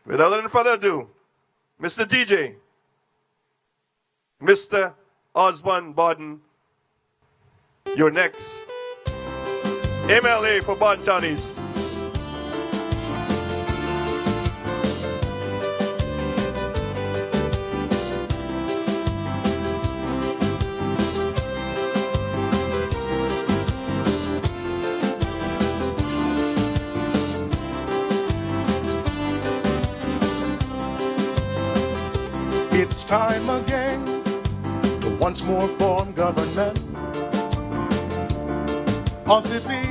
Without any further ado, Mr. DJ, Mr. Osbourne Bodden, you're next. MLA for Bodden Townies. It's time again to once more form government. Possibly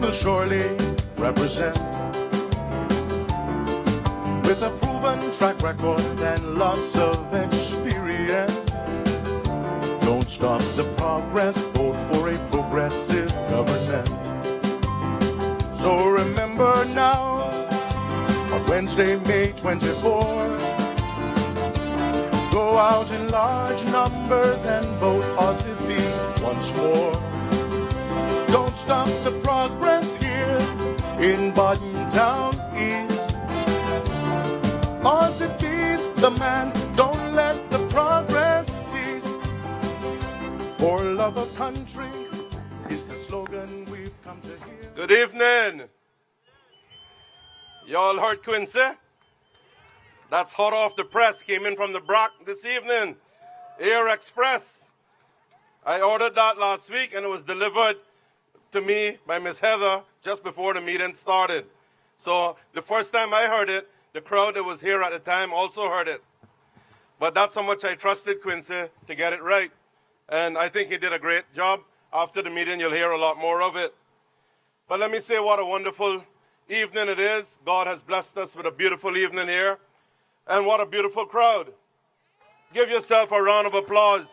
will surely represent, with a proven track record and lots of experience. Don't stop the progress, vote for a progressive government. So remember now, on Wednesday, May 24, go out in large numbers and vote Osby once more. Don't stop the progress here in Bodden Town East. Osby's the man, don't let the progress cease. For love of country is the slogan we've come to hear. Good evening. Y'all heard Quincy? That's hot off the press, came in from the Brock this evening. Air Express. I ordered that last week and it was delivered to me by Miss Heather just before the meeting started. So the first time I heard it, the crowd that was here at the time also heard it. But that's how much I trusted Quincy to get it right. And I think he did a great job. After the meeting, you'll hear a lot more of it. But let me say what a wonderful evening it is. God has blessed us with a beautiful evening here. And what a beautiful crowd. Give yourself a round of applause.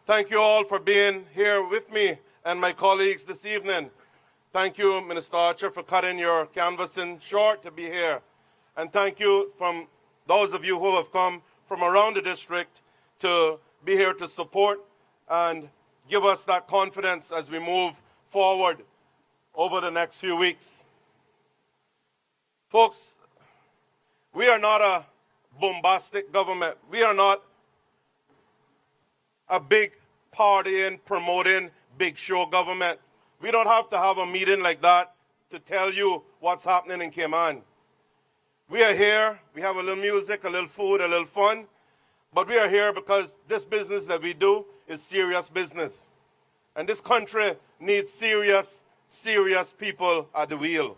Thank you all for being here with me and my colleagues this evening. Thank you, Minister Archer, for cutting your canvassing short to be here. And thank you from those of you who have come from around the district to be here to support and give us that confidence as we move forward over the next few weeks. Folks, we are not a bombastic government. We are not a big partying, promoting, big show government. We don't have to have a meeting like that to tell you what's happening in Cayman. We are here, we have a little music, a little food, a little fun, but we are here because this business that we do is serious business. And this country needs serious, serious people at the wheel.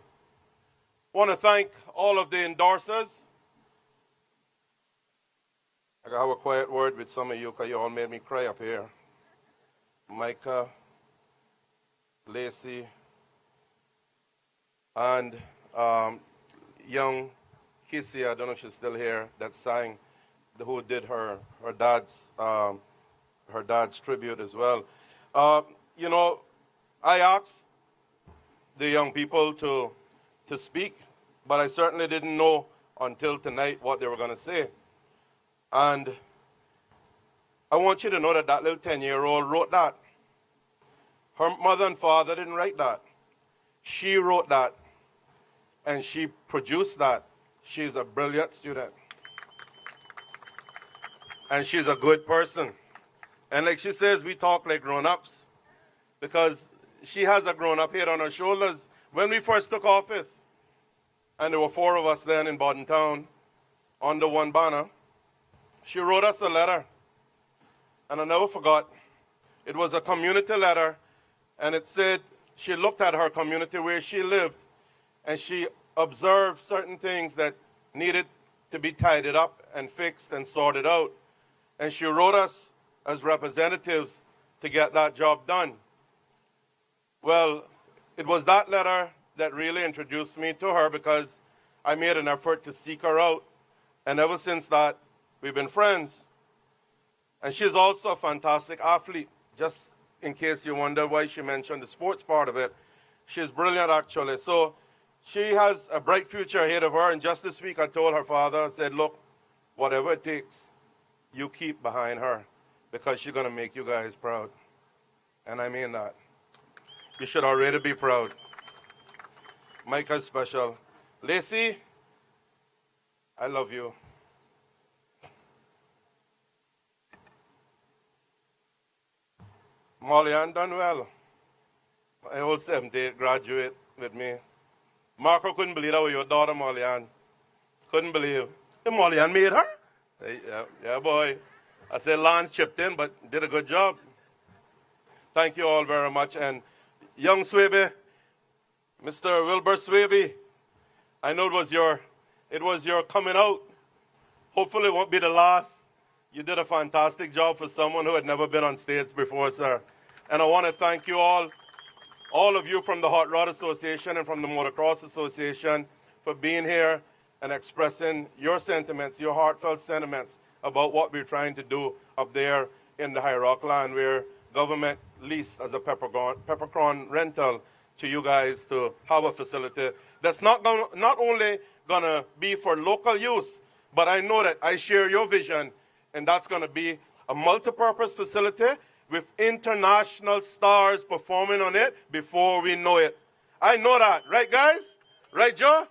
I want to thank all of the endorsers. I gotta have a quiet word with some of you because you all made me cry up here. Micah, Lacey, and young Kissy, I don't know if she's still here, that sang, who did her dad's tribute as well. You know, I asked the young people to speak, but I certainly didn't know until tonight what they were going to say. And I want you to know that that little 10-year-old wrote that. Her mother and father didn't write that. She wrote that, and she produced that. She's a brilliant student. And she's a good person. And like she says, we talk like grown-ups because she has a grown-up head on her shoulders. When we first took office, and there were 4 of us then in Bodden Town under one banner, she wrote us a letter, and I never forgot. It was a community letter, and it said she looked at her community where she lived, and she observed certain things that needed to be tidied up and fixed and sorted out. And she wrote us as representatives to get that job done. Well, it was that letter that really introduced me to her because I made an effort to seek her out. And ever since that, we've been friends. And she's also a fantastic athlete. Just in case you wonder why she mentioned the sports part of it, she's brilliant actually. So she has a bright future ahead of her. And just this week I told her father, I said, look, whatever it takes, you keep behind her because she's going to make you guys proud. And I mean that. You should already be proud. Micah's special. Lacey, I love you. Molly-Ann done well. My old 7th graduate with me. Marco couldn't believe that was your daughter, Molly-Ann. Couldn't believe. And Molly-Ann made her? Hey, yeah, boy. I said Lance chipped in, but did a good job. Thank you all very much. And young Swaby, Mr. Wilbur Swaby, I know it was your coming out. Hopefully it won't be the last. You did a fantastic job for someone who had never been on stage before, sir. And I want to thank you all of you from the Hot Rod Association and from the Motocross Association for being here and expressing your sentiments, your heartfelt sentiments about what we're trying to do up there in the High Rock land, where government leased as a peppercorn rental to you guys to have a facility that's not only gonna be for local use, but I know that I share your vision, and that's gonna be a multi-purpose facility with international stars performing on it before we know it. I know that, right guys? Right, Joe?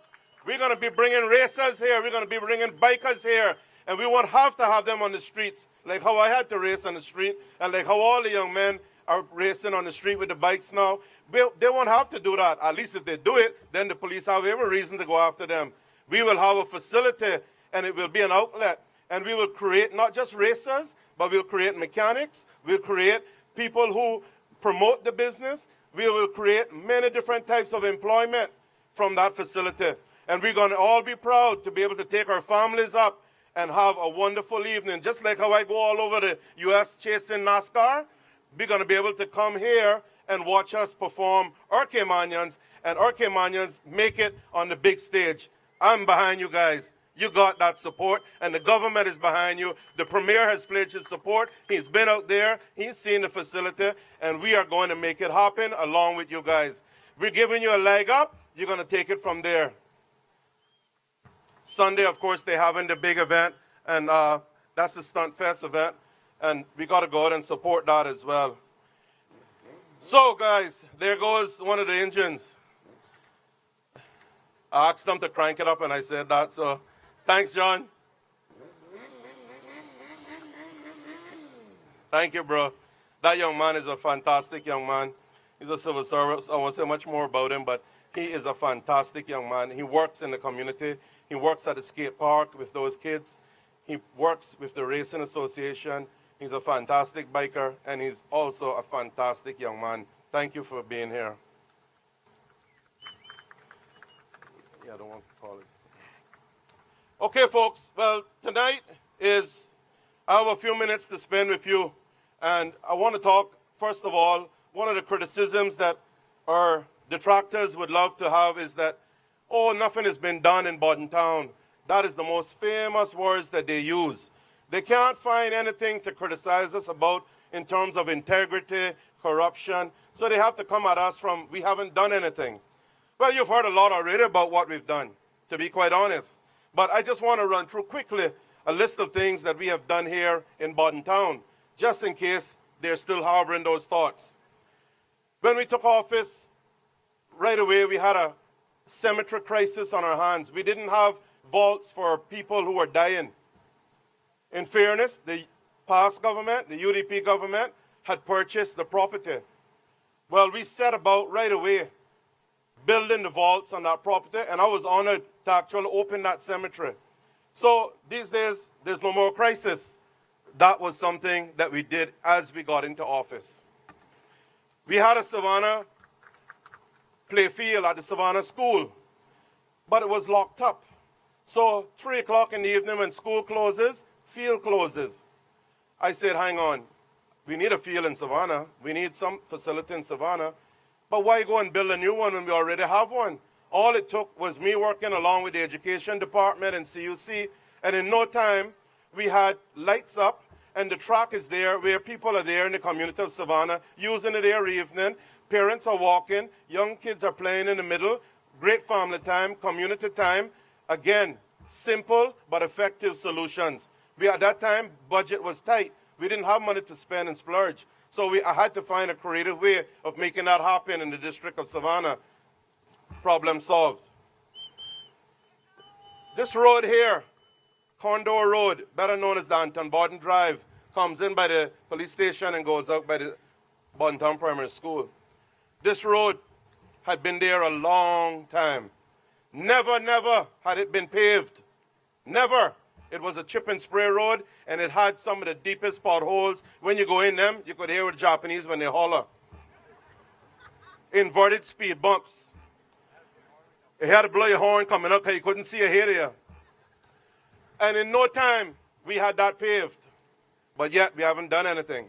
We're gonna be bringing racers here, we're gonna be bringing bikers here, and we won't have to have them on the streets like how I had to race on the street, and like how all the young men are racing on the street with the bikes now. They won't have to do that. At least if they do it, then the police have every reason to go after them. We will have a facility, and it will be an outlet, and we will create not just racers, but we'll create mechanics, we'll create people who promote the business, we will create many different types of employment from that facility. And we're going to all be proud to be able to take our families up and have a wonderful evening. Just like how I go all over the U.S. chasing NASCAR, we're going to be able to come here and watch us perform our Caymanians, and our Caymanians make it on the big stage. I'm behind you guys. You got that support, and the government is behind you. The Premier has pledged his support. He's been out there. He's seen the facility, and we are going to make it happen along with you guys. We're giving you a leg up. You're going to take it from there. Sunday, of course, they're having the big event, and that's the Stunt Fest event, and we got to go out and support that as well. So, guys, there goes one of the engines. I asked them to crank it up, and I said that, so thanks, John. Thank you, bro. That young man is a fantastic young man. He's a civil servant. I won't say much more about him, but he is a fantastic young man. He works in the community. He works at the skate park with those kids. He works with the Racing Association. He's a fantastic biker, and he's also a fantastic young man. Thank you for being here. Yeah, I don't want to call it. Okay, folks. Well, tonight I have a few minutes to spend with you, and I want to talk, first of all, one of the criticisms that our detractors would love to have is that, oh, nothing has been done in Bodden town. That is the most famous words that they use. They can't find anything to criticize us about in terms of integrity, corruption, so they have to come at us from, we haven't done anything. Well, you've heard a lot already about what we've done, to be quite honest. But I just want to run through quickly a list of things that we have done here in Bodden town, just in case they're still harboring those thoughts. When we took office, right away we had a cemetery crisis on our hands. We didn't have vaults for people who were dying. In fairness, the past government, the UDP government, had purchased the property. Well, we set about right away building the vaults on that property, and I was honored to actually open that cemetery. So these days, there's no more crisis. That was something that we did as we got into office. We had a Savannah play field at the Savannah School, but it was locked up. So 3 o'clock in the evening when school closes, field closes. I said, hang on, we need a field in Savannah. We need some facility in Savannah. But why go and build a new one when we already have one? All it took was me working along with the education department and CUC, and in no time, we had lights up, and the track is there where people are there in the community of Savannah using it every evening. Parents are walking, young kids are playing in the middle, great family time, community time. Again, simple but effective solutions. At that time, budget was tight. We didn't have money to spend and splurge. So I had to find a creative way of making that happen in the District of Savannah. Problem solved. This road here, Condor Road, better known as the Anton Bodden Drive, comes in by the police station and goes out by the Bodden Town Primary School. This road had been there a long time. Never, never had it been paved. Never. It was a chip and spray road, and it had some of the deepest potholes. When you go in them, you could hear the Japanese when they holler. Inverted speed bumps. You had to blow your horn coming up because you couldn't see ahead of you. And in no time, we had that paved. But yet, we haven't done anything.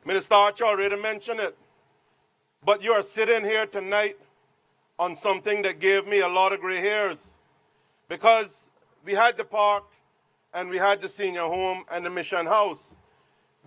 Minister Archer already mentioned it. But you are sitting here tonight on something that gave me a lot of gray hairs. Because we had the park, and we had the senior home and the mission house.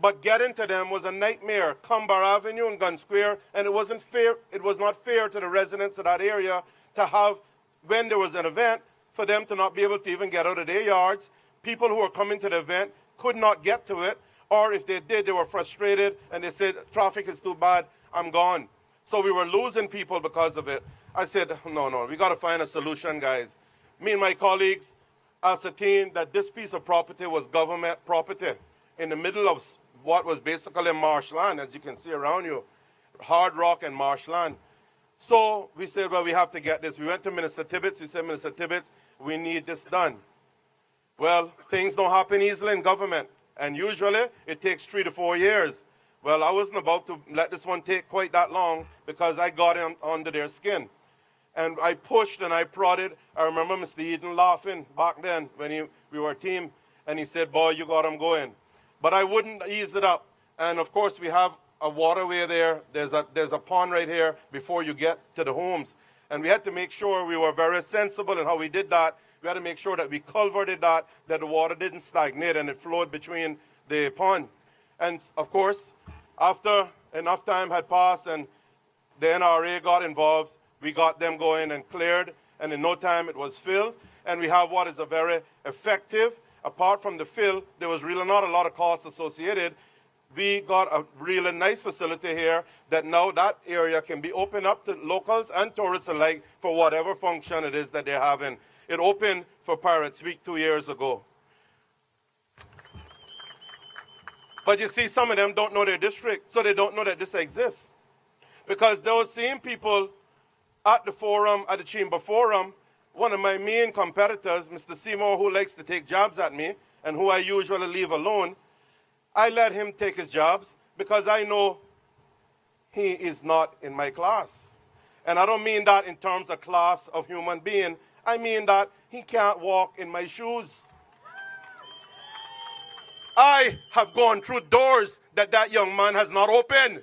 But getting to them was a nightmare. Cumber Avenue and Gun Square, and it wasn't fair. It was not fair to the residents of that area to have, when there was an event, for them to not be able to even get out of their yards. People who were coming to the event could not get to it, or if they did, they were frustrated, and they said, traffic is too bad, I'm gone. So we were losing people because of it. I said, no, we got to find a solution, guys. Me and my colleagues ascertained that this piece of property was government property in the middle of what was basically marshland, as you can see around you, hard rock and marshland. So we said, well, we have to get this. We went to Minister Tibbetts. We said, Minister Tibbetts, we need this done. Well, things don't happen easily in government, and usually it takes 3 to 4 years. Well, I wasn't about to let this one take quite that long because I got him under their skin. And I pushed and I prodded. I remember Mr. Eden laughing back then when we were a team, and he said, boy, you got him going. But I wouldn't ease it up. And of course, we have a waterway there. There's a pond right here before you get to the homes. And we had to make sure we were very sensible in how we did that. We had to make sure that we culverted that the water didn't stagnate and it flowed between the pond. And of course, after enough time had passed and the NRA got involved, we got them going and cleared. And in no time, it was filled. And we have what is a very effective. Apart from the fill, there was really not a lot of costs associated. We got a really nice facility here that now that area can be opened up to locals and tourists alike for whatever function it is that they're having. It opened for Pirates Week 2 years ago. But you see, some of them don't know their district, so they don't know that this exists. Because those same people at the forum, at the Chamber Forum, one of my main competitors, Mr. Seymour, who likes to take jabs at me and who I usually leave alone, I let him take his jobs because I know he is not in my class. And I don't mean that in terms of class of human being. I mean that he can't walk in my shoes. I have gone through doors that young man has not opened.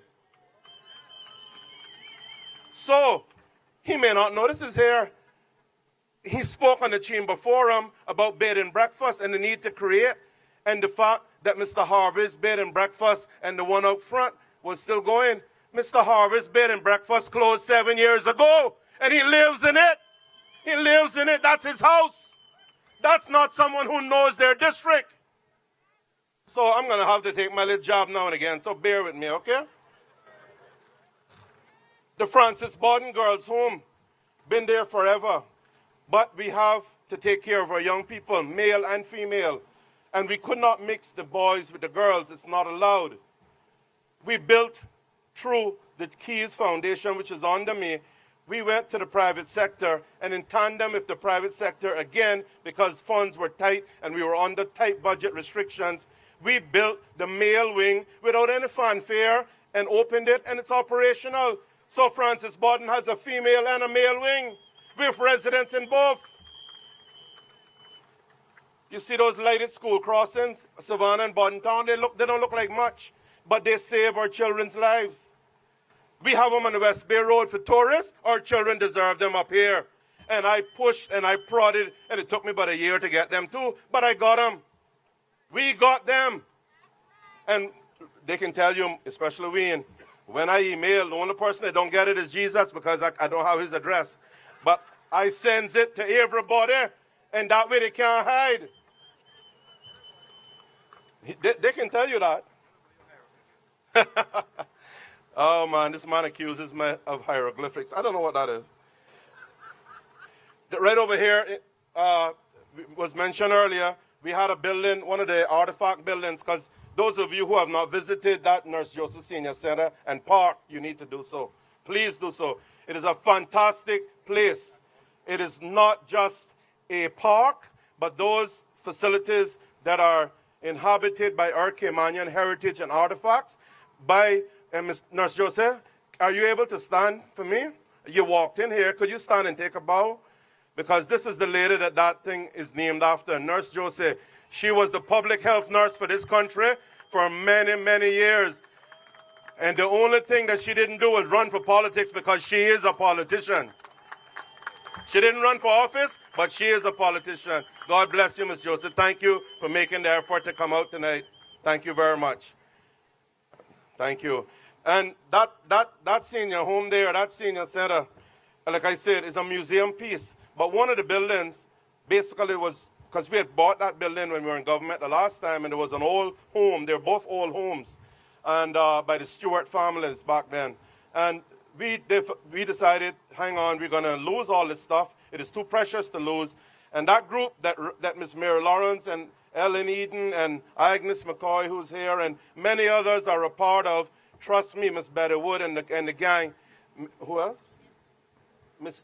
So, he may not know this is here. He spoke on the Chamber Forum about bed and breakfast and the need to create, and the fact that Mr. Harvey's bed and breakfast and the one out front was still going. Mr. Harvey's bed and breakfast closed 7 years ago, and he lives in it. He lives in it. That's his house. That's not someone who knows their district. So I'm going to have to take my little job now and again, so bear with me, okay? The Francis Bodden Girls' Home, been there forever. But we have to take care of our young people, male and female. And we could not mix the boys with the girls. It's not allowed. We built through the Keys Foundation, which is under me. We went to the private sector, and in tandem with the private sector, again, because funds were tight and we were under tight budget restrictions, we built the male wing without any fanfare and opened it, and it's operational. So Francis Bodden has a female and a male wing with residents in both. You see those lighted school crossings, Savannah and Bodden Town, they don't look like much, but they save our children's lives. We have them on the West Bay Road for tourists. Our children deserve them up here. And I pushed and I prodded, and it took me about a year to get them too, but I got them. We got them. And they can tell you, especially Wayne, when I email, the only person that don't get it is Jesus because I don't have his address. But I sends it to everybody, and that way they can't hide. They can tell you that. Oh, man, this man accuses me of hieroglyphics. I don't know what that is. Right over here, was mentioned earlier, we had a building, one of the artifact buildings, because those of you who have not visited that Nurse Joseph Senior Center and Park, you need to do so. Please do so. It is a fantastic place. It is not just a park, but those facilities that are inhabited by our Caymanian heritage and artifacts. By Nurse Joseph, are you able to stand for me? You walked in here. Could you stand and take a bow? Because this is the lady that thing is named after, Nurse Joseph. She was the public health nurse for this country for many, many years. And the only thing that she didn't do was run for politics because she is a politician. She didn't run for office, but she is a politician. God bless you, Miss Joseph. Thank you for making the effort to come out tonight. Thank you very much. Thank you. And that senior home there, that senior center, like I said, is a museum piece. But one of the buildings basically was, because we had bought that building when we were in government the last time, and it was an old home. They're both old homes, and by the Stewart families back then. And we decided, hang on, we're going to lose all this stuff. It is too precious to lose. And that group that Miss Mary Lawrence and Ellen Eden and Agnes McCoy, who's here, and many others are a part of, trust me, Miss Betty Wood and the gang. Who else? Miss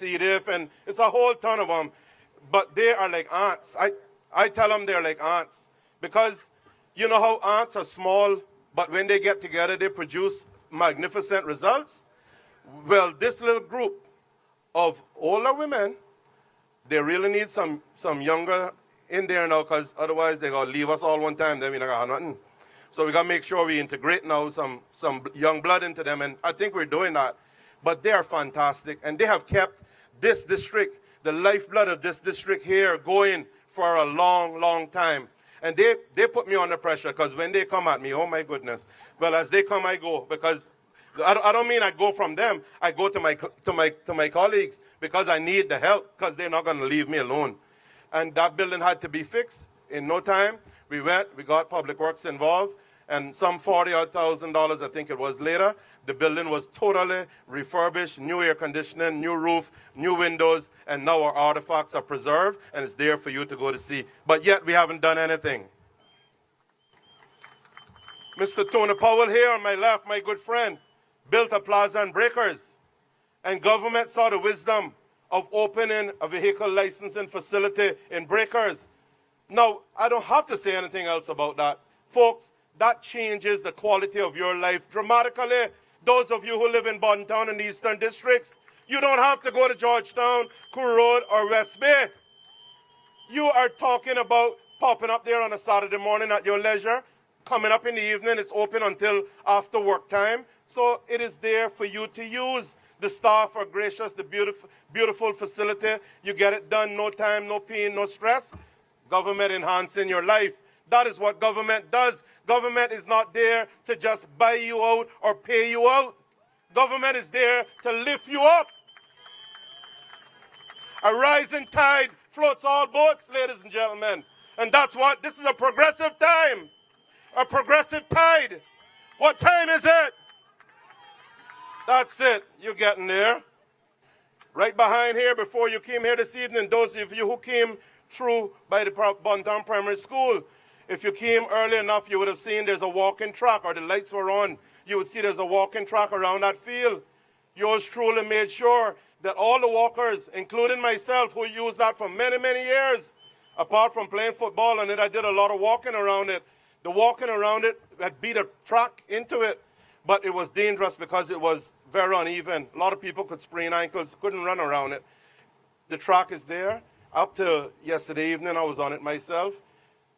Edith, and it's a whole ton of them. But they are like ants. I tell them they're like ants. Because you know how ants are small, but when they get together, they produce magnificent results? Well, this little group of older women, they really need some younger in there now, because otherwise they're going to leave us all one time. Then we're not going to have nothing. So we got to make sure we integrate now some young blood into them, and I think we're doing that. But they are fantastic, and they have kept this district, the lifeblood of this district here, going for a long, long time. And they put me under pressure, because when they come at me, oh my goodness. Well, as they come, I go, because I don't mean I go from them. I go to my colleagues, because I need the help, because they're not going to leave me alone. And that building had to be fixed in no time. We went, we got Public Works involved, and some $40,000, I think it was later, the building was totally refurbished, new air conditioning, new roof, new windows, and now our artifacts are preserved, and it's there for you to go to see. But yet we haven't done anything. Mr. Tony Powell here on my left, my good friend, built a plaza in Breakers, and government saw the wisdom of opening a vehicle licensing facility in Breakers. Now, I don't have to say anything else about that. Folks, that changes the quality of your life dramatically. Those of you who live in Bodden Town and the Eastern Districts, you don't have to go to Georgetown, Cool Road, or West Bay. You are talking about popping up there on a Saturday morning at your leisure, coming up in the evening. It's open until after work time. So it is there for you to use. The staff are gracious, the beautiful facility. You get it done, no time, no pain, no stress. Government enhancing your life. That is what government does. Government is not there to just buy you out or pay you out. Government is there to lift you up. A rising tide floats all boats, ladies and gentlemen. And that's what, this is a progressive time. A progressive tide. What time is it? That's it. You're getting there. Right behind here, before you came here this evening, those of you who came through by the Bodden Town Primary School, if you came early enough, you would have seen there's a walking track, or the lights were on. You would see there's a walking track around that field. Yours truly made sure that all the walkers, including myself, who used that for many, many years, apart from playing football on it, I did a lot of walking around it. The walking around it had beat a track into it, but it was dangerous because it was very uneven. A lot of people could sprain ankles, couldn't run around it. The track is there. Up to yesterday evening, I was on it myself.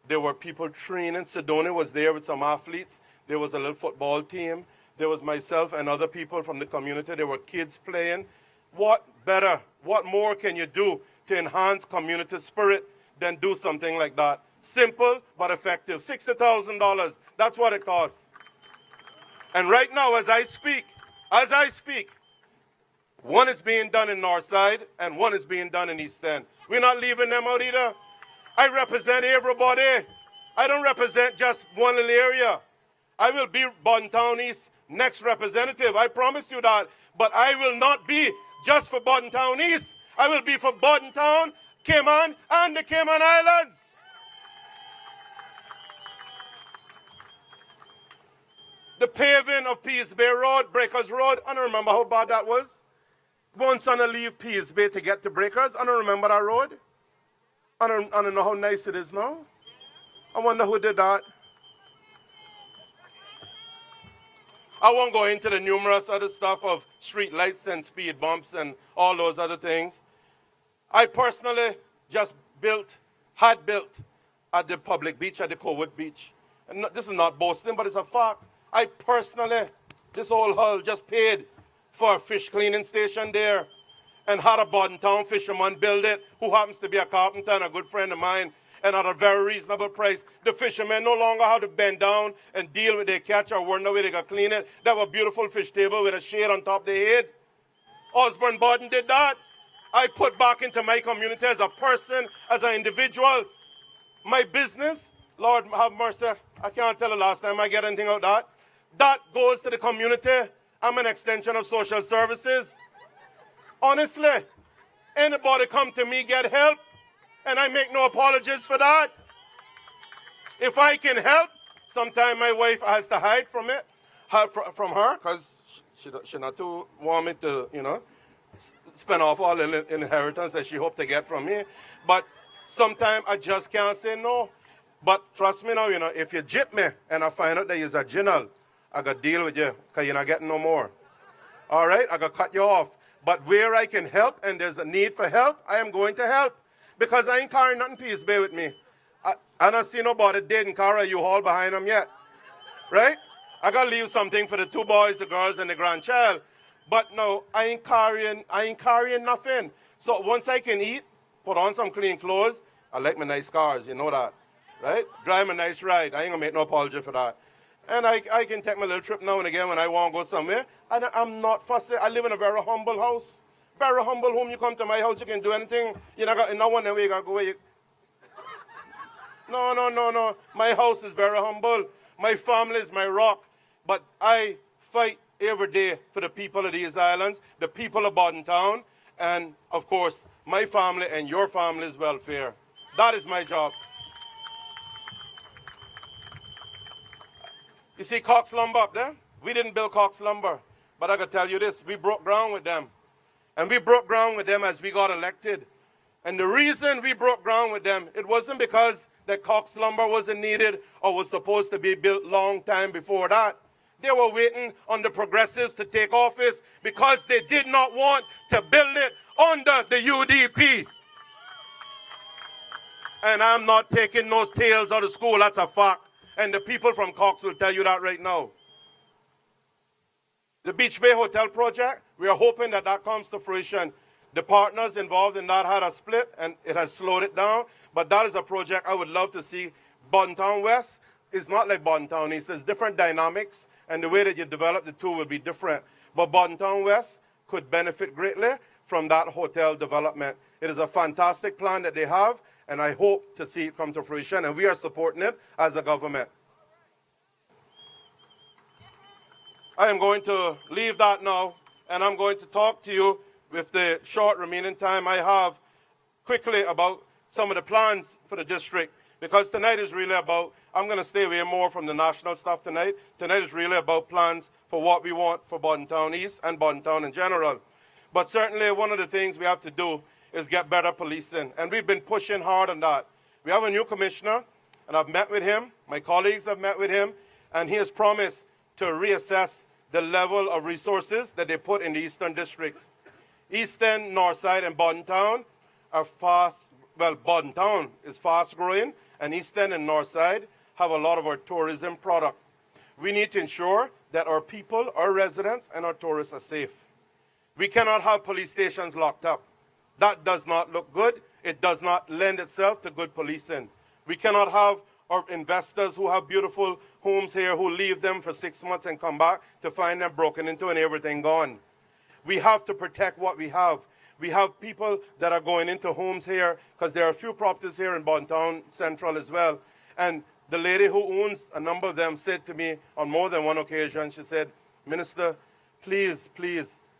There were people training. Sedona was there with some athletes. There was a little football team. There was myself and other people from the community. There were kids playing. What better, what more can you do to enhance community spirit than do something like that? Simple but effective. $60,000, that's what it costs. And right now, as I speak, one is being done in Northside and one is being done in East End. We're not leaving them out either. I represent everybody. I don't represent just one little area. I will be Bodden Town East next representative. I promise you that. But I will not be just for Bodden Town East. I will be for Bodden Town, Cayman, and the Cayman Islands. The paving of Peace Bay Road, Breakers Road, I don't remember how bad that was. Once on a leave Peace Bay to get to Breakers, I don't remember that road. I don't know how nice it is now. I wonder who did that. I won't go into the numerous other stuff of street lights and speed bumps and all those other things. I personally just had built at the public beach, at the Cowood Beach. And this is not boasting, but it's a fact. I personally, this old hull just paid for a fish cleaning station there and had a Bodden Town fisherman build it, who happens to be a carpenter and a good friend of mine, and at a very reasonable price. The fishermen no longer have to bend down and deal with their catch or wonder where they got clean it. They have a beautiful fish table with a shade on top of their head. Osbourne Bodden did that. I put back into my community as a person, as an individual. My business, Lord have mercy, I can't tell the last time I get anything out of that. That goes to the community. I'm an extension of social services. Honestly, anybody come to me, get help, and I make no apologies for that. If I can help, sometimes my wife has to hide from it, from her, because she not too want me to, spend off all the inheritance that she hoped to get from me. But sometimes I just can't say no. But trust me now, if you jip me and I find out that you're a general, I got to deal with you because you're not getting no more. All right? I got to cut you off. But where I can help and there's a need for help, I am going to help. Because I ain't carrying nothing Peace Bay with me. I don't see nobody dead and carry a U-Haul behind them yet. Right? I got to leave something for the two boys, the girls, and the grandchild. But no, I ain't carrying nothing. So once I can eat, put on some clean clothes, I like my nice cars, you know that. Right? Drive a nice ride. I ain't going to make no apology for that. And I can take my little trip now and again when I want to go somewhere. I'm not fussy. I live in a very humble house. Very humble home. You come to my house, you can do anything. You know, no one where you got to go away. No. My house is very humble. My family is my rock. But I fight every day for the people of these islands, the people of Bodden Town, and, of course, my family and your family's welfare. That is my job. You see Cox Lumber up there? We didn't build Cox Lumber. But I got to tell you this, we broke ground with them. And we broke ground with them as we got elected. And the reason we broke ground with them, it wasn't because that Cox Lumber wasn't needed or was supposed to be built long time before that. They were waiting on the progressives to take office because they did not want to build it under the UDP. And I'm not taking those tales out of school, that's a fact. And the people from Cox will tell you that right now. The Beach Bay Hotel project, we are hoping that comes to fruition. The partners involved in that had a split, and it has slowed it down. But that is a project I would love to see. Bodden Town West is not like Bodden Town East. There's different dynamics, and the way that you develop the two will be different. But Bodden Town West could benefit greatly from that hotel development. It is a fantastic plan that they have, and I hope to see it come to fruition, and we are supporting it as a government. I am going to leave that now, and I'm going to talk to you with the short remaining time I have quickly about some of the plans for the district, because tonight is really about, I'm going to stay away more from the national stuff tonight. Tonight is really about plans for what we want for Bodden Town East and Bodden Town in general. But certainly one of the things we have to do is get better policing, and we've been pushing hard on that. We have a new commissioner, and I've met with him, my colleagues have met with him, and he has promised to reassess the level of resources that they put in the eastern districts. Eastern, Northside, and Bodden Town are Bodden Town is fast growing, and Eastern and Northside have a lot of our tourism product. We need to ensure that our people, our residents, and our tourists are safe. We cannot have police stations locked up. That does not look good. It does not lend itself to good policing. We cannot have our investors who have beautiful homes here who leave them for 6 months and come back to find them broken into and everything gone. We have to protect what we have. We have people that are going into homes here because there are a few properties here in Bodden Town Central as well. And the lady who owns a number of them said to me on more than one occasion, she said, "Minister, please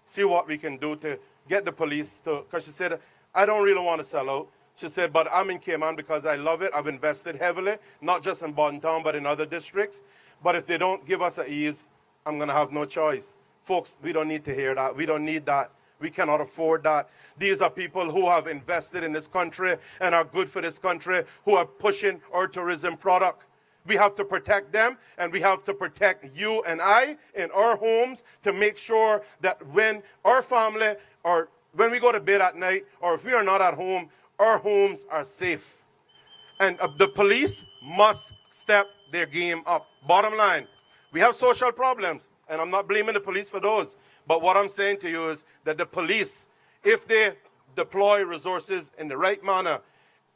see what we can do to get the police to, because she said, I don't really want to sell out. She said, but I'm in Cayman because I love it. I've invested heavily, not just in Bodden Town, but in other districts. But if they don't give us an ease, I'm going to have no choice. Folks, we don't need to hear that. We don't need that. We cannot afford that. These are people who have invested in this country and are good for this country, who are pushing our tourism product. We have to protect them, and we have to protect you and I in our homes to make sure that when our family, or when we go to bed at night, or if we are not at home, our homes are safe. And the police must step their game up. Bottom line, we have social problems, and I'm not blaming the police for those. But what I'm saying to you is that the police, if they deploy resources in the right manner,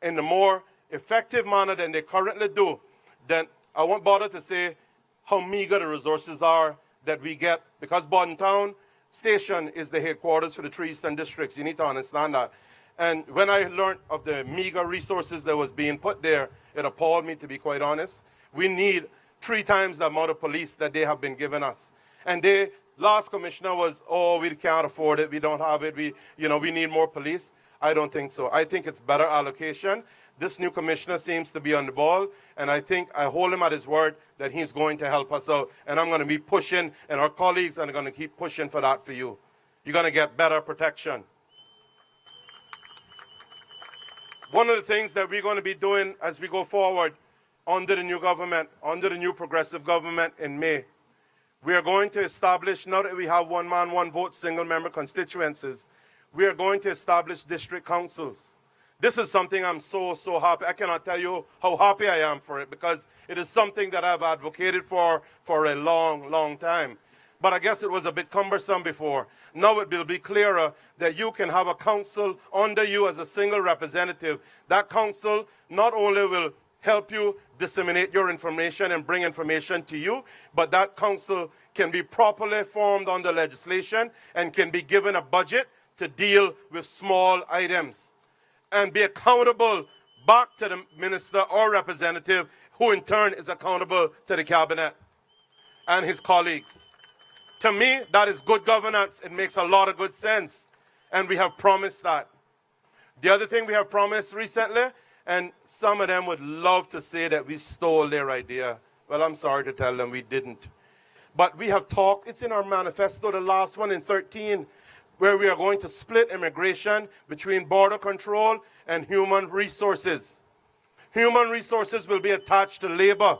in the more effective manner than they currently do, then I won't bother to say how meager the resources are that we get, because Bodden Town Station is the headquarters for the 3 Eastern Districts. You need to understand that. And when I learned of the meager resources that was being put there, it appalled me, to be quite honest. We need 3 times the amount of police that they have been giving us. And they, last commissioner was, oh, we can't afford it, we don't have it, we need more police. I don't think so. I think it's better allocation. This new commissioner seems to be on the ball, and I think I hold him at his word that he's going to help us out. And I'm going to be pushing, and our colleagues are going to keep pushing for that for you. You're going to get better protection. One of the things that we're going to be doing as we go forward under the new government, under the new progressive government in May, we are going to establish, now that we have one man, one vote, single member constituencies, we are going to establish district councils. This is something I'm so happy. I cannot tell you how happy I am for it, because it is something that I've advocated for a long time. But I guess it was a bit cumbersome before. Now it will be clearer that you can have a council under you as a single representative. That council not only will help you disseminate your information and bring information to you, but that council can be properly formed under legislation and can be given a budget to deal with small items and be accountable back to the minister or representative, who in turn is accountable to the cabinet and his colleagues. To me, that is good governance. It makes a lot of good sense, and we have promised that. The other thing we have promised recently, and some of them would love to say that we stole their idea. Well, I'm sorry to tell them we didn't. But we have talked, it's in our manifesto, the last one in 13, where we are going to split immigration between border control and human resources. Human resources will be attached to labor.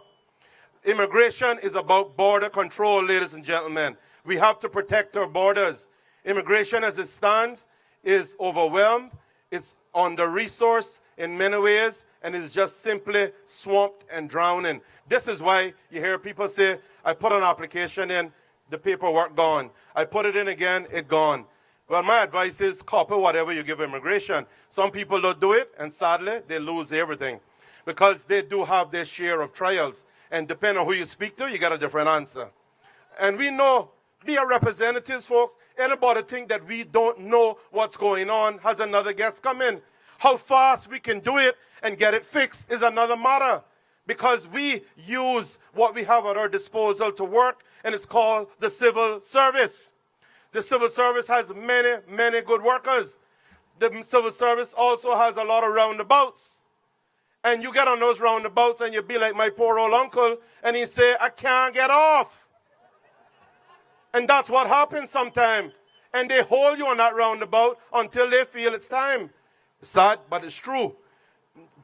Immigration is about border control, ladies and gentlemen. We have to protect our borders. Immigration as it stands is overwhelmed. It's under-resourced in many ways, and it's just simply swamped and drowning. This is why you hear people say, I put an application in, the paperwork gone. I put it in again, it gone. Well, my advice is copy whatever you give immigration. Some people don't do it, and sadly, they lose everything, because they do have their share of trials. And depending on who you speak to, you get a different answer. And we know, we are representatives, folks. Anybody think that we don't know what's going on has another guest come in. How fast we can do it and get it fixed is another matter, because we use what we have at our disposal to work, and it's called the civil service. The civil service has many good workers. The civil service also has a lot of roundabouts. And you get on those roundabouts and you be like my poor old uncle, and he say, I can't get off. And that's what happens sometimes. And they hold you on that roundabout until they feel it's time. Sad, but it's true.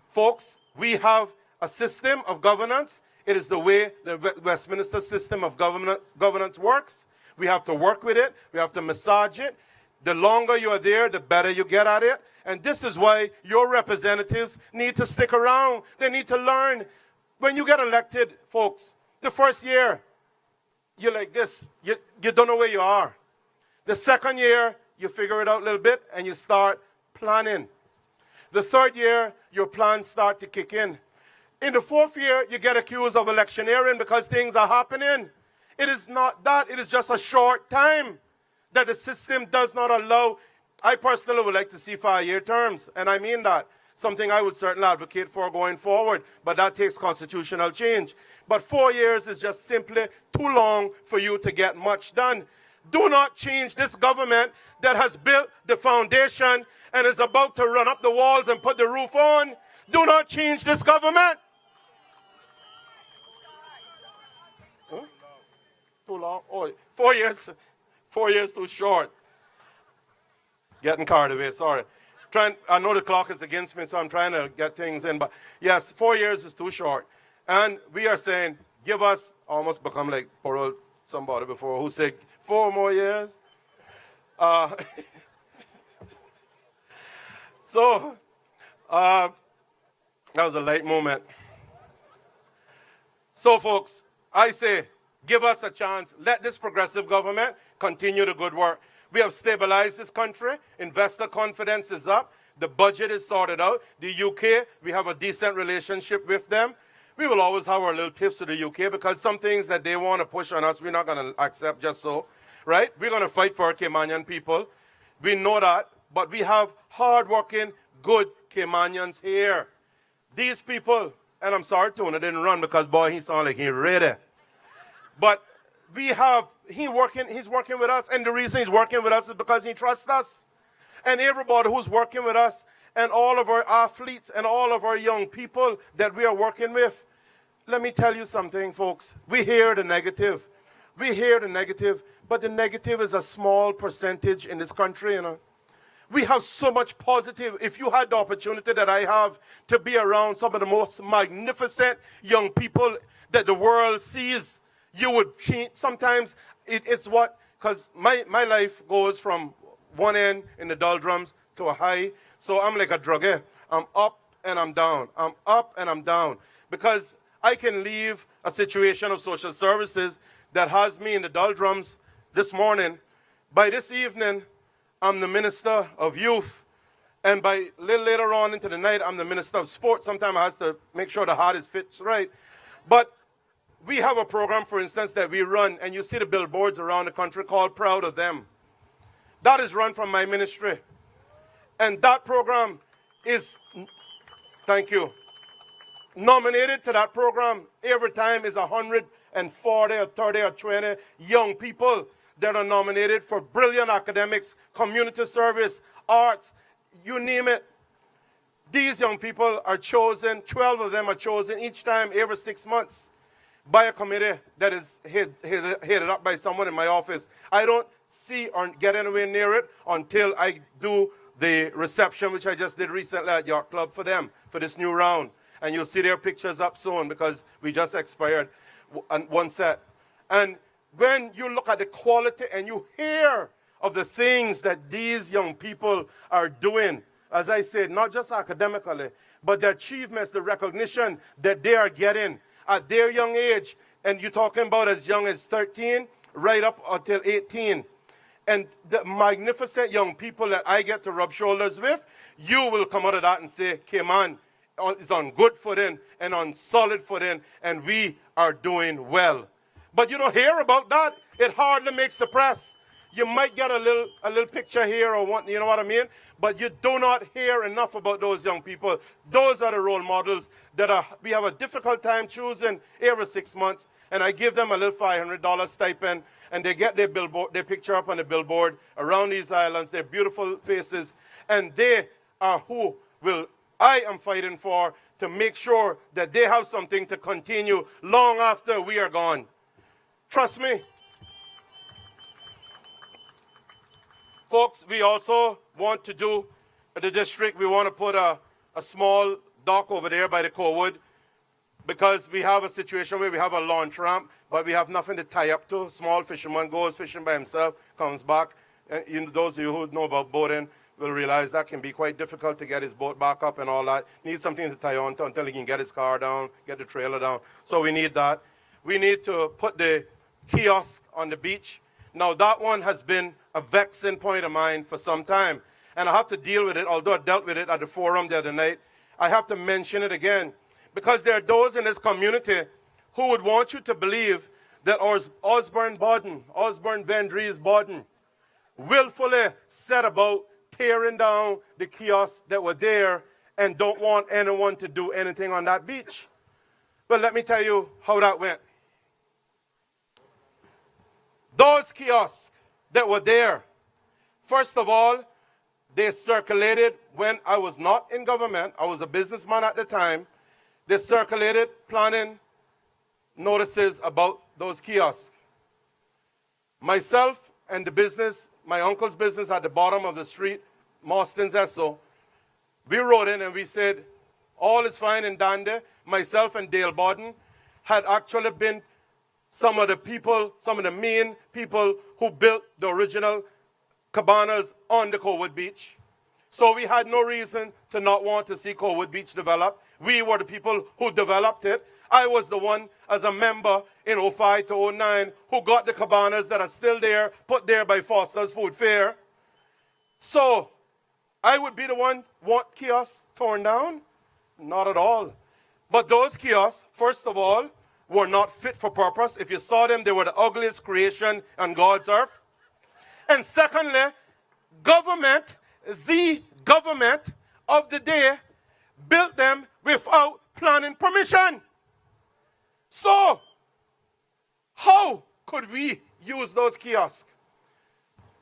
Folks, we have a system of governance. It is the way the Westminster system of governance works. We have to work with it. We have to massage it. The longer you are there, the better you get at it. And this is why your representatives need to stick around. They need to learn. When you get elected, folks, the first year, you're like this. You don't know where you are. The second year, you figure it out a little bit and you start planning. The third year, your plans start to kick in. In the fourth year, you get accused of electioneering because things are happening. It is not that. It is just a short time that the system does not allow. I personally would like to see 5-year terms, and I mean that. Something I would certainly advocate for going forward, but that takes constitutional change. But 4 years is just simply too long for you to get much done. Do not change this government that has built the foundation and is about to run up the walls and put the roof on. Do not change this government. Huh? Too long? Oh, 4 years. 4 years too short. Getting carried away, sorry. I know the clock is against me, so I'm trying to get things in. But yes, 4 years is too short. And we are saying, give us, almost become like poor old somebody before who said 4 more years. So, that was a late moment. So, folks, I say, give us a chance. Let this progressive government continue the good work. We have stabilized this country. Investor confidence is up. The budget is sorted out. The UK, we have a decent relationship with them. We will always have our little tips to the UK because some things that they want to push on us, we're not going to accept just so, right? We're going to fight for our Caymanian people. We know that, but we have hardworking, good Caymanians here. These people, and I'm sorry Tuna didn't run because, boy, he sounded like he ready. But he's working with us, and the reason he's working with us is because he trusts us. And everybody who's working with us, and all of our athletes and all of our young people that we are working with, let me tell you something, folks. We hear the negative. We hear the negative, but the negative is a small percentage in this country, you know. We have so much positive. If you had the opportunity that I have to be around some of the most magnificent young people that the world sees, you would change. Sometimes it's what, because my life goes from one end in the doldrums to a high. So I'm like a druggie. I'm up and I'm down. I'm up and I'm down. Because I can leave a situation of social services that has me in the doldrums this morning. By this evening, I'm the minister of youth. And by a little later on into the night, I'm the minister of sport. Sometimes I have to make sure the heart is fit right. But we have a program, for instance, that we run, and you see the billboards around the country called Proud of Them. That is run from my ministry. And that program is, thank you, nominated to that program every time is 140 or 30 or 20 young people that are nominated for brilliant academics, community service, arts, you name it. These young people are chosen, 12 of them are chosen each time every 6 months by a committee that is headed up by someone in my office. I don't see or get anywhere near it until I do the reception, which I just did recently at Yacht Club for them, for this new round. And you'll see their pictures up soon because we just expired one set. And when you look at the quality and you hear of the things that these young people are doing, as I said, not just academically, but the achievements, the recognition that they are getting at their young age, and you're talking about as young as 13, right up until 18. And the magnificent young people that I get to rub shoulders with, you will come out of that and say, Cayman is on good footing and on solid footing, and we are doing well. But you don't hear about that. It hardly makes the press. You might get a little picture here or one, you know what I mean? But you do not hear enough about those young people. Those are the role models that we have a difficult time choosing every 6 months. And I give them a little $500 stipend, and they get their picture up on the billboard around these islands, their beautiful faces, and they are who I am fighting for to make sure that they have something to continue long after we are gone. Trust me. Folks, we also want to do the district, we want to put a small dock over there by the Cowood, because we have a situation where we have a launch ramp, but we have nothing to tie up to. Small fisherman goes fishing by himself, comes back. And those of you who know about boating will realize that can be quite difficult to get his boat back up and all that. Needs something to tie on to until he can get his car down, get the trailer down. So we need that. We need to put the kiosk on the beach. Now that one has been a vexing point of mine for some time. And I have to deal with it, although I dealt with it at the forum the other night. I have to mention it again. Because there are those in this community who would want you to believe that Osbourne Bodden, Osbourne Vendries Bodden, willfully set about tearing down the kiosks that were there and don't want anyone to do anything on that beach. But let me tell you how that went. Those kiosks that were there. First of all, they circulated when I was not in government. I was a businessman at the time. They circulated planning notices about those kiosks. Myself and the business, my uncle's business at the bottom of the street, Marston's Esso, we wrote in and we said, all is fine and dandy. Myself and Dale Bodden had actually been some of the main people who built the original cabanas on the Cowood Beach. So we had no reason to not want to see Cowood Beach develop. We were the people who developed it. I was the one, as a member in 05 to 09, who got the cabanas that are still there, put there by Foster's Food Fair. So I would be the one want kiosks torn down? Not at all. But those kiosks, first of all, were not fit for purpose. If you saw them, they were the ugliest creation on God's earth. And secondly, the government of the day built them without planning permission. So, how could we use those kiosks?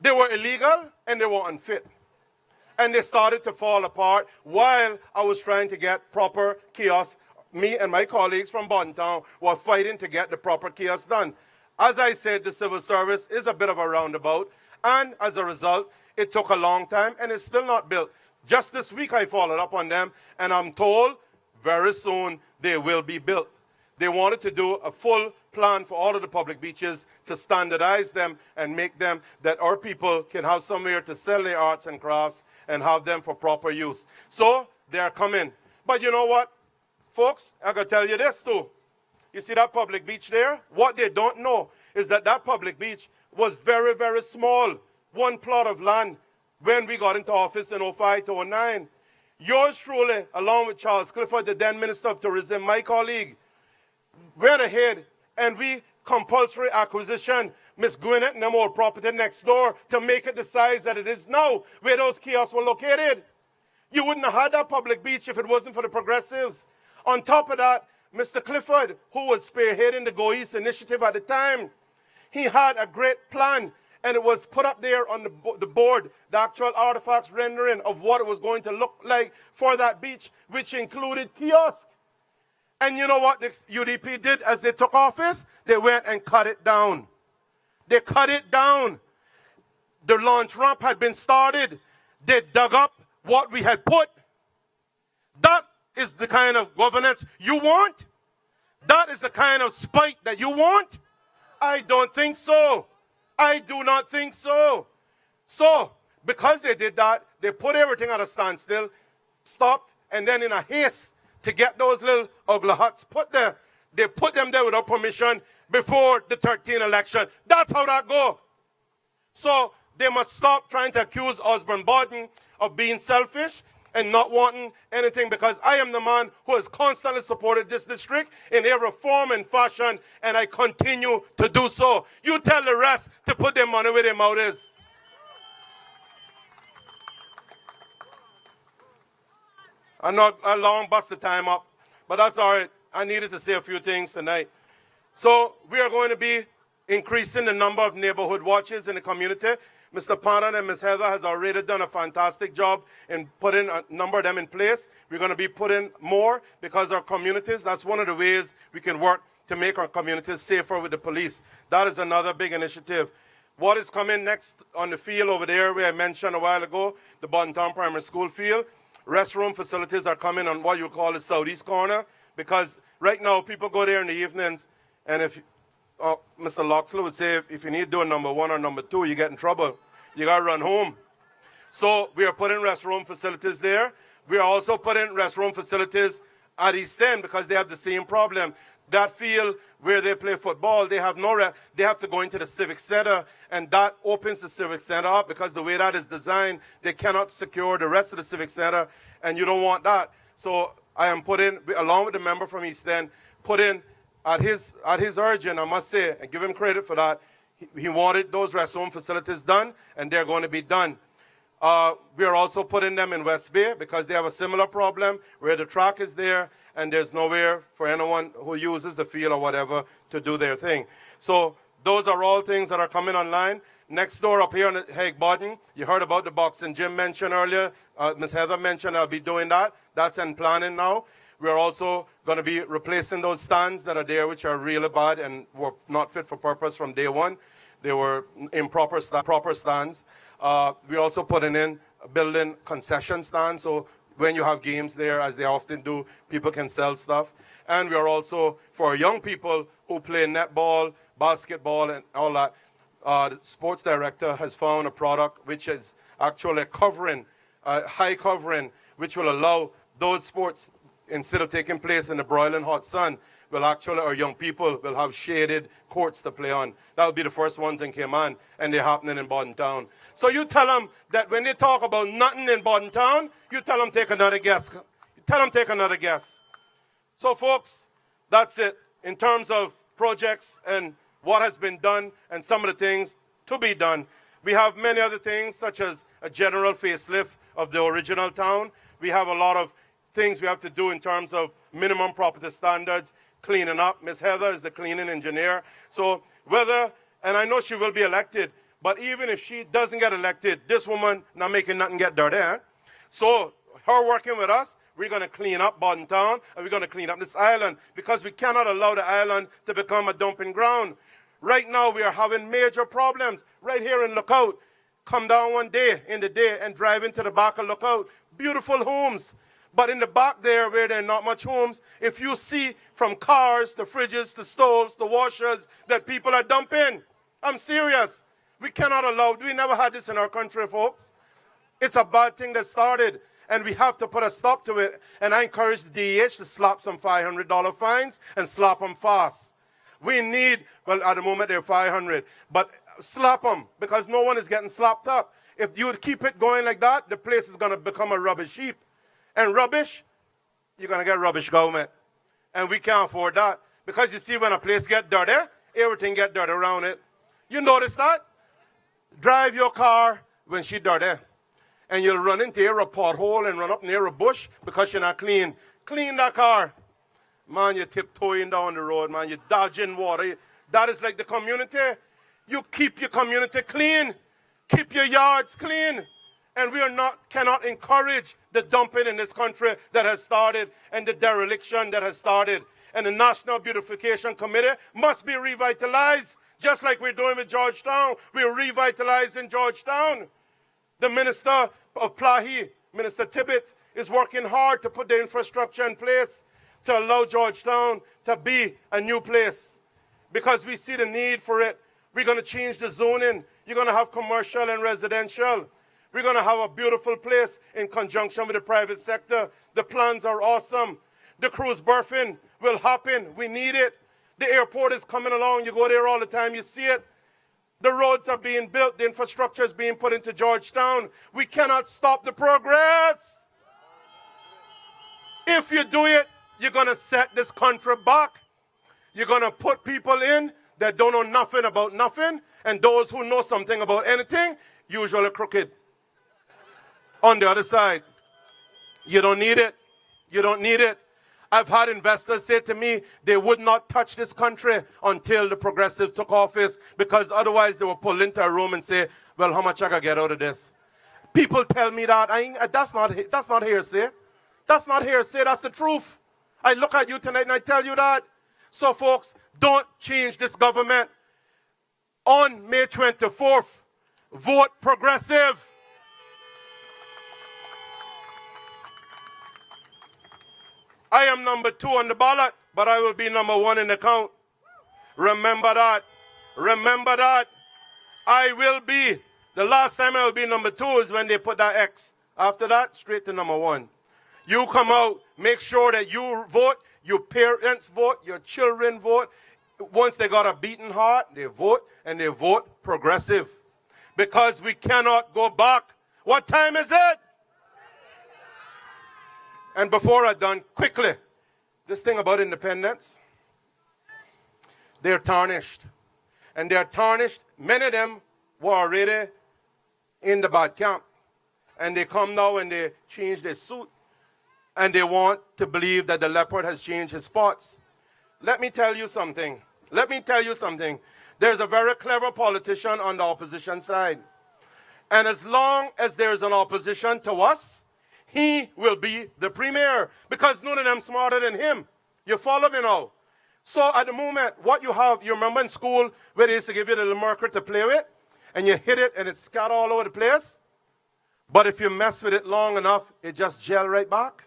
They were illegal and they were unfit. And they started to fall apart while I was trying to get proper kiosks. Me and my colleagues from Bodden Town were fighting to get the proper kiosks done. As I said, the civil service is a bit of a roundabout, and as a result, it took a long time and it's still not built. Just this week I followed up on them, and I'm told very soon they will be built. They wanted to do a full plan for all of the public beaches to standardize them and make them that our people can have somewhere to sell their arts and crafts and have them for proper use. So they are coming. But you know what, folks, I gotta tell you this too. You see that public beach there? What they don't know is that that public beach was very, very small. One plot of land when we got into office in 05 to 09. Yours truly, along with Charles Clifford, the then Minister of Tourism, my colleague, went ahead and we compulsory acquisition Miss Gwyneth and them old property next door to make it the size that it is now, where those kiosks were located. You wouldn't have had that public beach if it wasn't for the progressives. On top of that, Mr. Clifford, who was spearheading the Go East initiative at the time, he had a great plan, and it was put up there on the board, the actual artifacts rendering of what it was going to look like for that beach, which included kiosks. And you know what the UDP did as they took office? They went and cut it down. They cut it down. The launch ramp had been started. They dug up what we had put. That is the kind of governance you want? That is the kind of spite that you want? I don't think so. I do not think so. So, because they did that, they put everything at a standstill, stopped, and then in a haste to get those little ugly huts put there, they put them there without permission before the 13th election. That's how that go. So, they must stop trying to accuse Osbourne Bodden of being selfish and not wanting anything, because I am the man who has constantly supported this district in every form and fashion, and I continue to do so. You tell the rest to put their money where their mouth is. I'm not a long bust the time up, but that's all right. I needed to say a few things tonight. So we are going to be increasing the number of neighborhood watches in the community. Mr. Pannan and Ms. Heather has already done a fantastic job in putting a number of them in place. We're going to be putting more because our communities, that's one of the ways we can work to make our communities safer with the police. That is another big initiative. What is coming next on the field over there, where I mentioned a while ago, the Bodden Town Primary School field, restroom facilities are coming on what you call the southeast corner, because right now people go there in the evenings, and if Mr. Loxley would say, if you need to do a number 1 or number 2, you get in trouble. You got to run home. So we are putting restroom facilities there. We are also putting restroom facilities at East End because they have the same problem. That field where they play football, they have they have to go into the Civic Center, and that opens the Civic Center up because the way that is designed, they cannot secure the rest of the Civic Center, and you don't want that. So I am putting, along with the member from East End, put in at his urging, I must say, and give him credit for that, he wanted those restroom facilities done, and they're going to be done. We are also putting them in West Bay because they have a similar problem where the track is there and there's nowhere for anyone who uses the field or whatever to do their thing. So those are all things that are coming online. Next door up here in Hague Bodden, you heard about the boxing gym mentioned earlier. Ms. Heather mentioned I'll be doing that. That's in planning now. We're also going to be replacing those stands that are there, which are really bad and were not fit for purpose from day one. They were improper stands. We're also putting in building concession stands, so when you have games there, as they often do, people can sell stuff. And we are also, for young people who play netball, basketball, and all that, the sports director has found a product which is actually covering, high covering, which will allow those sports, instead of taking place in the broiling hot sun, will actually, our young people will have shaded courts to play on. That will be the first ones in Cayman, and they're happening in Bodden Town. So you tell them that when they talk about nothing in Bodden Town, you tell them take another guess. You tell them take another guess. So folks, that's it in terms of projects and what has been done and some of the things to be done. We have many other things, such as a general facelift of the original town. We have a lot of things we have to do in terms of minimum property standards, cleaning up. Ms. Heather is the cleaning engineer. So whether, and I know she will be elected, but even if she doesn't get elected, this woman not making nothing get dirty. Eh? So her working with us, we're going to clean up Bodden Town, and we're going to clean up this island, because we cannot allow the island to become a dumping ground. Right now, we are having major problems. Right here in Lookout, come down one day in the day and drive into the back of Lookout. Beautiful homes. But in the back there, where there are not much homes, if you see from cars to fridges to stoves to washers that people are dumping, I'm serious. We cannot allow, we never had this in our country, folks. It's a bad thing that started, and we have to put a stop to it. And I encourage the DEH to slap some $500 fines and slap them fast. We need, well, at the moment they're 500, but slap them, because no one is getting slapped up. If you keep it going like that, the place is going to become a rubbish heap. And rubbish, you're going to get rubbish government. And we can't afford that. Because you see, when a place gets dirty, everything gets dirty around it. You notice that? Drive your car when she's dirty. And you'll run into a pothole and run up near a bush because you're not clean. Clean that car. Man, you're tiptoeing down the road, man. You're dodging water. That is like the community. You keep your community clean. Keep your yards clean. And we cannot encourage the dumping in this country that has started and the dereliction that has started. And the National Beautification Committee must be revitalized, just like we're doing with Georgetown. We're revitalizing Georgetown. The Minister of Plahi, Minister Tibbetts, is working hard to put the infrastructure in place to allow Georgetown to be a new place, because we see the need for it. We're going to change the zoning. You're going to have commercial and residential. We're going to have a beautiful place in conjunction with the private sector. The plans are awesome. The cruise berthing will happen. We need it. The airport is coming along. You go there all the time. You see it. The roads are being built. The infrastructure is being put into Georgetown. We cannot stop the progress. If you do it, you're going to set this country back. You're going to put people in that don't know nothing about nothing, and those who know something about anything, usually crooked. On the other side, you don't need it. You don't need it. I've had investors say to me they would not touch this country until the progressives took office, because otherwise they will pull into a room and say, well, how much I gotta get out of this? People tell me that. That's not hearsay. That's not hearsay. That's the truth. I look at you tonight and I tell you that. So folks, don't change this government. On May 24th, vote progressive. I am number 2 on the ballot, but I will be number 1 in the count. Remember that. Remember that. I will be. The last time I will be number 2 is when they put that X. After that, straight to number 1. You come out, make sure that you vote, your parents vote, your children vote. Once they got a beating heart, they vote, and they vote progressive. Because we cannot go back. What time is it? And before I'm done, quickly, this thing about independence, they're tarnished. And they're tarnished. Many of them were already in the bad camp. And they come now and they change their suit. And they want to believe that the leopard has changed his spots. Let me tell you something. Let me tell you something. There's a very clever politician on the opposition side. And as long as there's an opposition to us, he will be the premier because none of them smarter than him. You follow me now? So at the moment, what you have, you remember in school where they used to give you the little marker to play with, and you hit it and it scatter all over the place? But if you mess with it long enough, it just gel right back.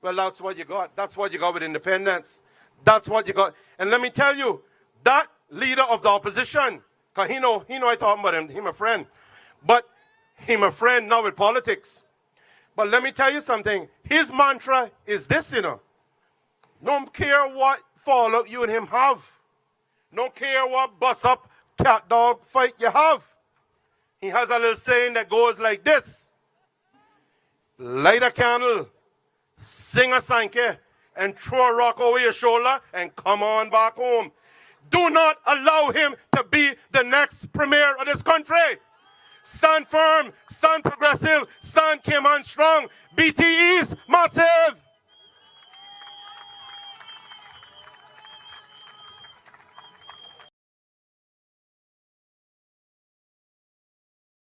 Well, that's what you got. That's what you got with independence. That's what you got. And let me tell you, that leader of the opposition, because he know I talking about him, he my friend. But he my friend now with politics. But let me tell you something. His mantra is this, Don't care what fallout you and him have. Don't care what bust up cat dog fight you have. He has a little saying that goes like this. Light a candle, sing a sankey, and throw a rock over your shoulder and come on back home. Do not allow him to be the next premier of this country. Stand firm, stand progressive, stand Cayman strong. BTEs, massive.